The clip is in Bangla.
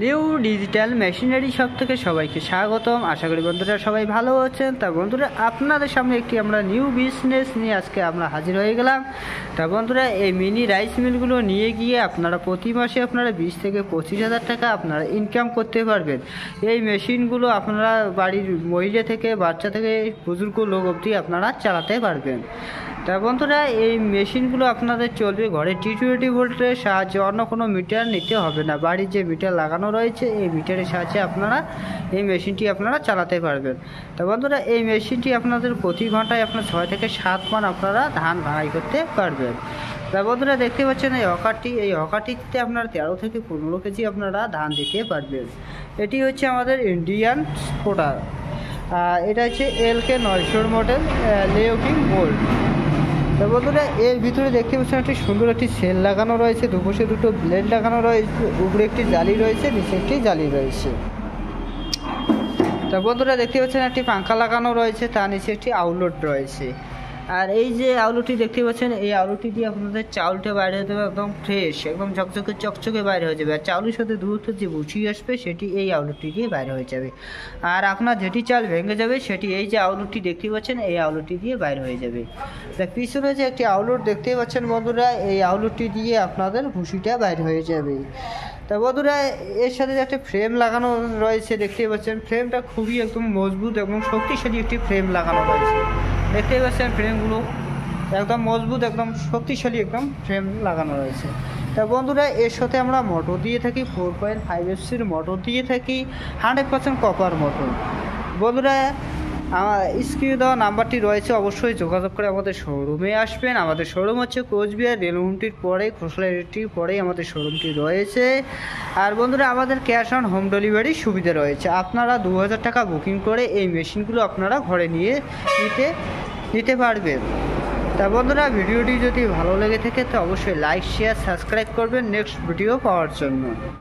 নিউ ডিজিটাল মেশিনারি শপ থেকে সবাইকে স্বাগতম। আশা করি বন্ধুরা সবাই ভালো আছেন। তা বন্ধুরা আপনাদের সামনে একটি আমরা নিউ বিজনেস নিয়ে আজকে আমরা হাজির হয়ে গেলাম। তা বন্ধুরা এই মিনি রাইস মিলগুলো নিয়ে গিয়ে আপনারা প্রতি মাসে আপনারা 20 থেকে 25,000 টাকা আপনারা ইনকাম করতে পারবেন। এই মেশিনগুলো আপনারা বাড়ির মহিলা থেকে বাচ্চা থেকে বুজুর্গ লোক অবধি আপনারা চালাতে পারবেন। তা বন্ধুরা এই মেশিনগুলো আপনাদের চলবে ঘরে 220 ভোল্টের সাহায্যে, অন্য কোনো মিটার নিতে হবে না। বাড়ির যে মিটার লাগানো রয়েছে এই মিটারের সাহায্যে আপনারা এই মেশিনটি আপনারা চালাতে পারবেন। তা বন্ধুরা এই মেশিনটি আপনাদের প্রতি ঘন্টায় আপনার 6 থেকে 7 মান আপনারা ধান ভাঙাই করতে পারবেন। তা বন্ধুরা দেখতে পাচ্ছেন এই হকারটিতে আপনারা 13 থেকে 15 কেজি আপনারা ধান দিতে পারবেন। এটি হচ্ছে আমাদের ইন্ডিয়ান স্পোর্টার, এটা হচ্ছে LK 900 মডেল লেওকিং বোল্ট। তো বন্ধুরা এর ভিতরে দেখতে পাচ্ছেন একটি সুন্দর একটি সেল লাগানো রয়েছে, দুপাশে দুটো ব্লেড লাগানো রয়েছে, উপরে একটি জালি রয়েছে, নিচে একটি জালি রয়েছে। তো বন্ধুরা দেখতে পাচ্ছেন একটি পাঙ্খা লাগানো রয়েছে, তার নিচে একটি আউটলেট রয়েছে। আর এই যে আলুটি দেখতে পাচ্ছেন এই আলুটি দিয়ে আপনাদের চাউলটা বাইরে হয়ে যাবে একদম ফ্রেশ, একদম ঝকঝকে চকচকে বাইরে হয়ে যাবে। আর চাউলের সাথে দূরত্ব যে বুঝিয়ে আসবে সেটি এই আলুটি দিয়ে বাইরে হয়ে যাবে। আর আপনার যেটি চাল ভেঙে যাবে সেটি এই যে আলুটি দেখতে পাচ্ছেন এই আলুটি দিয়ে বাইরে হয়ে যাবে। দেখ পিছনে যে একটি আউটলেট দেখতে পাচ্ছেন বন্ধুরা, এই আউটলেটটি দিয়ে আপনাদের ভুসিটা বাইরে হয়ে যাবে। তা বন্ধুরা এর সাথে যে একটা ফ্রেম লাগানো রয়েছে দেখতে পাচ্ছেন, ফ্রেমটা খুবই একদম মজবুত এবং শক্তিশালী একটি ফ্রেম লাগানো রয়েছে। দেখতে পাচ্ছেন ফ্রেমগুলো একদম মজবুত, একদম শক্তিশালী একদম ফ্রেম লাগানো রয়েছে। তা বন্ধুরা এর সাথে আমরা মোটর দিয়ে থাকি 4.5 FCর মোটর দিয়ে থাকি, 100% কপার মোটর। বন্ধুরা আমার স্ক্রিনে দেওয়া নাম্বারটি রয়েছে, অবশ্যই যোগাযোগ করে আমাদের শোরুমে আসবেন। আমাদের শোরুম হচ্ছে কোচবিহার রেলহুমটির পরে, খোসলা রেলটির পরেই আমাদের শোরুমটি রয়েছে। আর বন্ধুরা আমাদের ক্যাশ অন হোম ডেলিভারির সুবিধা রয়েছে। আপনারা 2000 টাকা বুকিং করে এই মেশিনগুলো আপনারা ঘরে নিতে পারবেন। তা বন্ধুরা ভিডিওটি যদি ভালো লেগে থাকে তো অবশ্যই লাইক শেয়ার সাবস্ক্রাইব করবেন নেক্সট ভিডিও পাওয়ার জন্য।